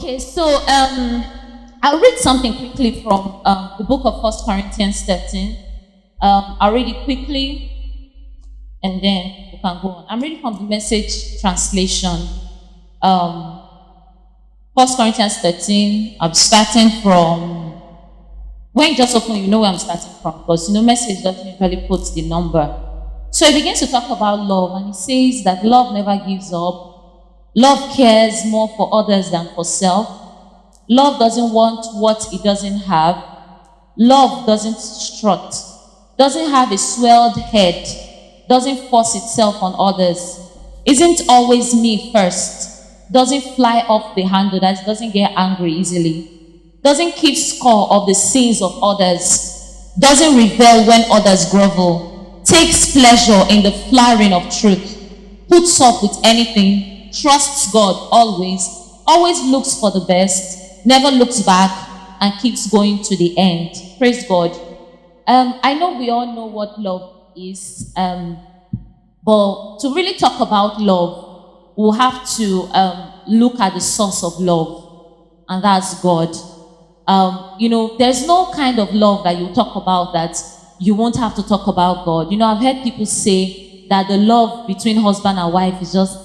Okay, so I'll read something quickly from the book of First Corinthians 13. I'll read it quickly and then we can go on. I'm reading from the message translation. Um, First Corinthians 13. I'm starting from when you just open, you know where I'm starting from because message doesn't usually put the number. So he begins to talk about love and he says that love never gives up. Love cares more for others than for self. Love doesn't want what it doesn't have. Love doesn't strut, doesn't have a swelled head, doesn't force itself on others, isn't always me first, doesn't fly off the handle, that doesn't get angry easily, doesn't keep score of the sins of others, doesn't rebel when others grovel, takes pleasure in the flowering of truth, puts up with anything, trusts God always looks for the best, never looks back, and keeps going to the end. Praise God. I know we all know what love is, but to really talk about love, we'll have to look at the source of love, and that's God. There's no kind of love that you talk about that you won't have to talk about God. I've heard people say that the love between husband and wife is just,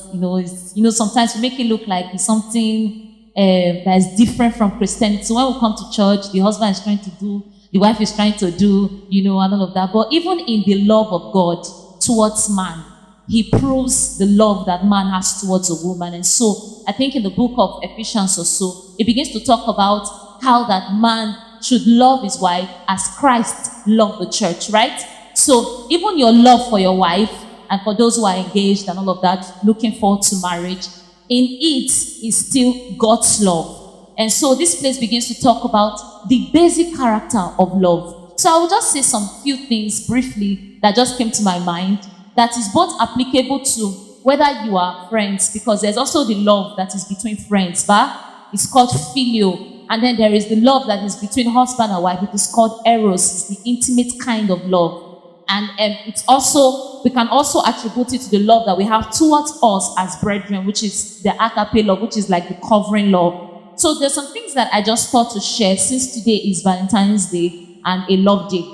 sometimes we make it look like it's something that is different from Christianity. So when we come to church, the husband is trying to do, the wife is trying to do, and all of that. But even in the love of God towards man, he proves the love that man has towards a woman. And so I think in the book of Ephesians or so, it begins to talk about how that man should love his wife as Christ loved the church, right? So even your love for your wife and for those who are engaged and all of that, looking forward to marriage, in it is still God's love. And so this place begins to talk about the basic character of love. So I will just say some few things briefly that just came to my mind that is both applicable to whether you are friends, because there's also the love that is between friends, but it's called filial. And then there is the love that is between husband and wife. It is called eros. It's the intimate kind of love. And it's also, we can also attribute it to the love that we have towards us as brethren, which is the agape love, which is like the covering love. So there's some things that I just thought to share since today is Valentine's Day and a love day.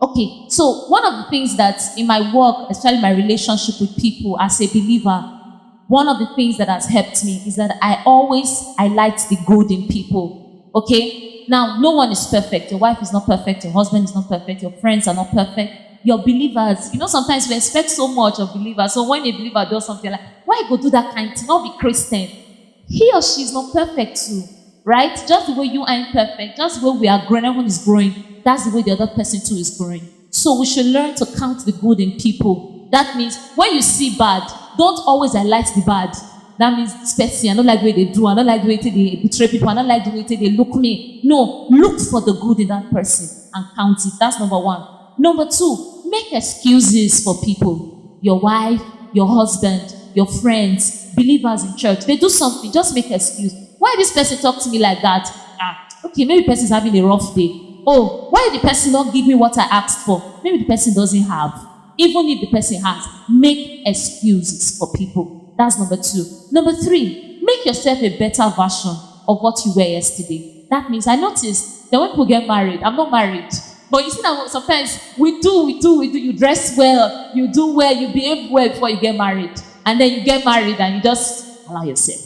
Okay, so one of the things that in my work, especially my relationship with people as a believer, one of the things that has helped me is that I like the good in people. Okay? Now, no one is perfect. Your wife is not perfect. Your husband is not perfect. Your friends are not perfect. Your believers, sometimes we expect so much of believers. So when a believer does something like, why go do that kind of thing? Not be Christian. He or she is not perfect too, right? Just the way you aren't perfect, just the way we are growing, everyone is growing, that's the way the other person too is growing. So we should learn to count the good in people. That means when you see bad, don't always highlight the bad. That means this person, I don't like the way they do, I don't like the way they betray people, I don't like the way they look me. No, look for the good in that person and count it. That's number one. Number two, make excuses for people. Your wife, your husband, your friends, believers in church. They do something, just make excuse. Why this person talk to me like that? Okay, maybe the person is having a rough day. Oh, why did the person not give me what I asked for? Maybe the person doesn't have. Even if the person has, make excuses for people. That's number two. Number three, make yourself a better version of what you were yesterday. That means I noticed that when people get married, I'm not married, but you see that sometimes we do. You dress well, you do well, you behave well before you get married. And then you get married and you just allow yourself.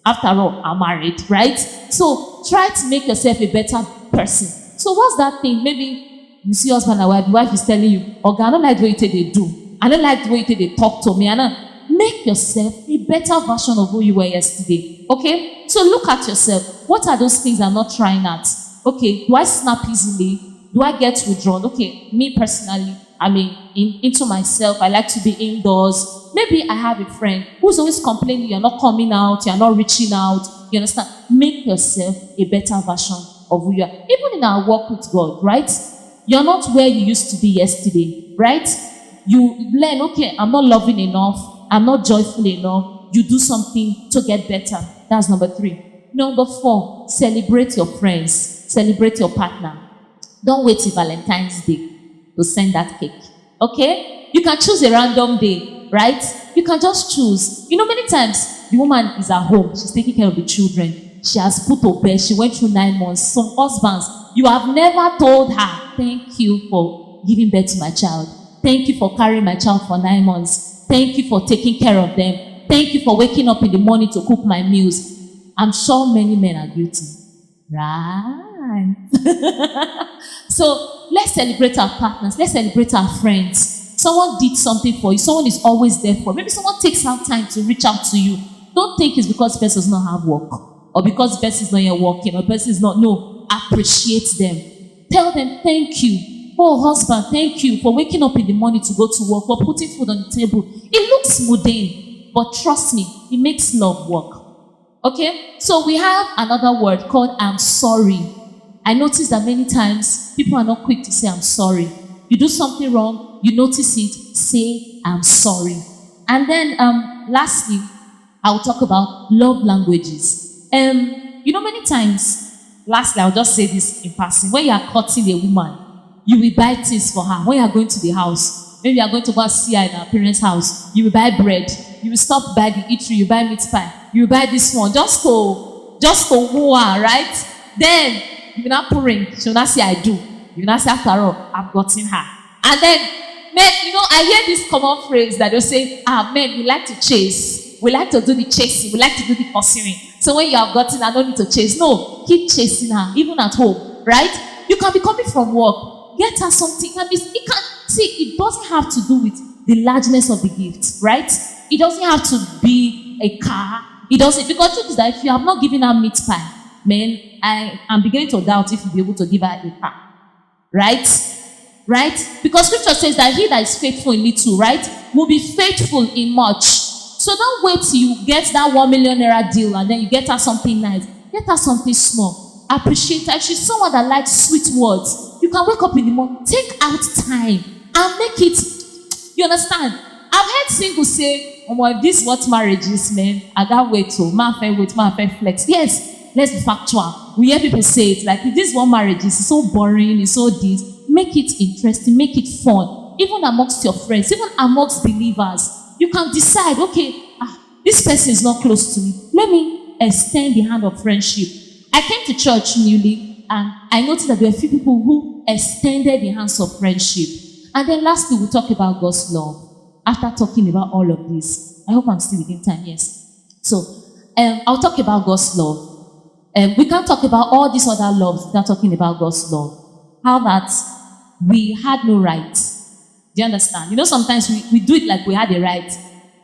After all, I'm married, right? So try to make yourself a better person. So what's that thing? Maybe you see husband and wife, the wife is telling you, okay, I don't like the way they do. I don't like the way they talk to me. Make yourself a better version of who you were yesterday. Okay? So look at yourself. What are those things I'm not trying at? Okay, do I snap easily? Do I get withdrawn? Okay, me personally, into myself, I like to be indoors. Maybe I have a friend who's always complaining, you're not coming out, you're not reaching out. You understand? Make yourself a better version of who you are. Even in our walk with God, right? You're not where you used to be yesterday, right? You learn, okay, I'm not loving enough, I'm not joyful enough. You do something to get better. That's number three. Number four, celebrate your friends, celebrate your partner. Don't wait till Valentine's Day to send that cake. Okay? You can choose a random day, right? You can just choose. Many times the woman is at home, she's taking care of the children. She has put to bed. She went through 9 months. Some husbands, you have never told her, thank you for giving birth to my child. Thank you for carrying my child for 9 months. Thank you for taking care of them. Thank you for waking up in the morning to cook my meals. I'm sure many men are guilty. Right. So let's celebrate our partners. Let's celebrate our friends. Someone did something for you. Someone is always there for you. Maybe someone takes out time to reach out to you. Don't think it's because the person does not have work, or because the person is not here working, or the person is not. No, appreciate them. Tell them thank you. Oh, husband, thank you for waking up in the morning to go to work, for putting food on the table. It looks mundane, but trust me, it makes love work. Okay? So we have another word called I'm sorry. I notice that many times people are not quick to say I'm sorry. You do something wrong, you notice it, say I'm sorry. And then lastly, I'll talk about love languages. Many times, lastly, I'll just say this in passing. When you are courting a woman, you will buy things for her. When you are going to the house, maybe you are going to go and see her in her parents' house, you will buy bread. You will stop by the eatery, you buy meat pie. You will buy this one just to woo her, right? Then you will not put ring. She will not say I do. You will not say after all, I've gotten her. And then men, I hear this common phrase that they say, men, we like to chase. We like to do the chasing. We like to do the pursuing. So when you have gotten her, don't need to chase. No, keep chasing her, even at home, right? You can be coming from work. Get her something. It doesn't have to do with the largeness of the gift, right? It doesn't have to be a car. It doesn't. Because the truth is that if you have not given her meat pie, man, I am beginning to doubt if you'll be able to give her a car. Right? Right? Because scripture says that he that is faithful in little, right, will be faithful in much. So don't wait till you get that 1 million naira deal and then you get her something nice. Get her something small. Appreciate her. If she's someone that likes sweet words, you can wake up in the morning, take out time and make it. You understand? I've heard singles say, oh, well, this is what marriage is, man. I got wait to man flex. Yes, let's be factual. We hear people say it like this one marriage is so boring, it's so this. Make it interesting, make it fun. Even amongst your friends, even amongst believers, you can decide, okay, this person is not close to me. Let me extend the hand of friendship. I came to church newly and I noticed that there were a few people who extended the hands of friendship. And then lastly, we'll talk about God's love. After talking about all of this, I hope I'm still within time, yes. So, I'll talk about God's love. We can't talk about all these other loves without talking about God's love. How that we had no right. Do you understand? Sometimes we do it like we had a right.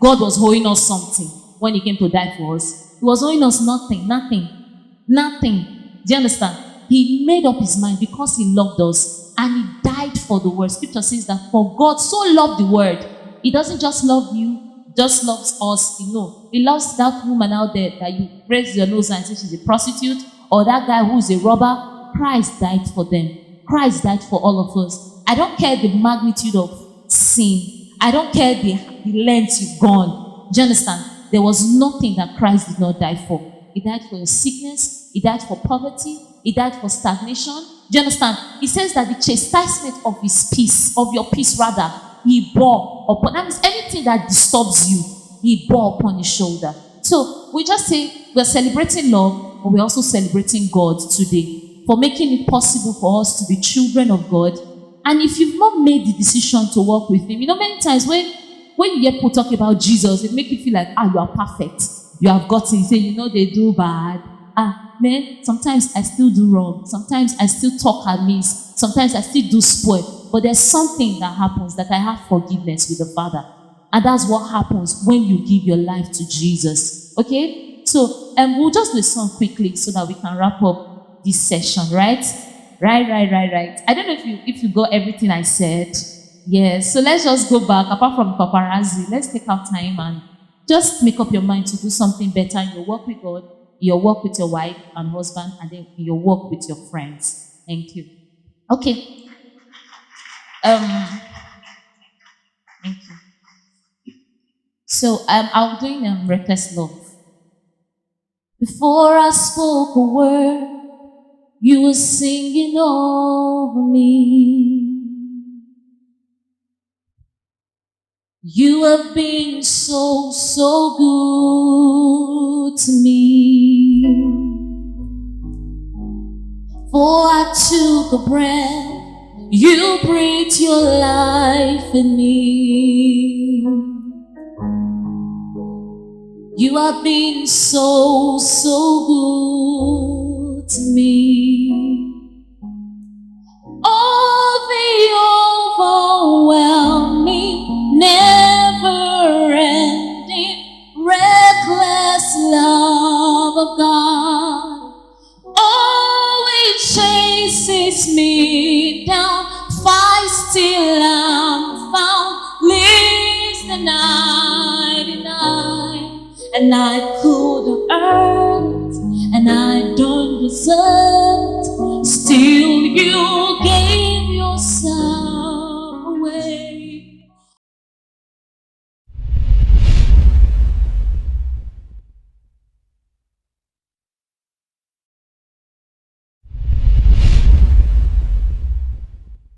God was owing us something when he came to die for us. He was owing us nothing. Do you understand? He made up his mind because he loved us and he died for the world. Scripture says that for God so loved the world. He doesn't just love you, just loves us. He loves that woman out there that you raise your nose and say she's a prostitute, or that guy who's a robber. Christ died for them. Christ died for all of us. I don't care the magnitude of sin. I don't care the length you've gone. Do you understand? There was nothing that Christ did not die for. He died for your sickness. He died for poverty. He died for stagnation. Do you understand? He says that the chastisement of his peace, of your peace rather, he bore upon. That means anything that disturbs you, he bore upon his shoulder. So we just say we're celebrating love, but we're also celebrating God today for making it possible for us to be children of God. And if you've not made the decision to walk with him, many times when you hear people talk about Jesus, it makes you feel like, you are perfect. You have gotten, you say, they do bad. Man, sometimes I still do wrong. Sometimes I still talk amiss. Sometimes I still do spoil. But there's something that happens that I have forgiveness with the Father. And that's what happens when you give your life to Jesus. Okay? So we'll just do a song quickly so that we can wrap up this session, right? Right. I don't know if you got everything I said. Yes. So let's just go back. Apart from paparazzi, let's take our time and just make up your mind to do something better in your work with God, your work with your wife and husband, and then your work with your friends. Thank you. Okay. Thank you. So I'll be doing reckless love. Before I spoke a word, you were singing over me. You have been so good to me. the breath you breathe your life in me. You have been so, so good to me. All the overwhelming, never-ending, reckless love of God always chases me down, fights till I'm found, leaves the 99, and I could have earned, and I don't deserve, still you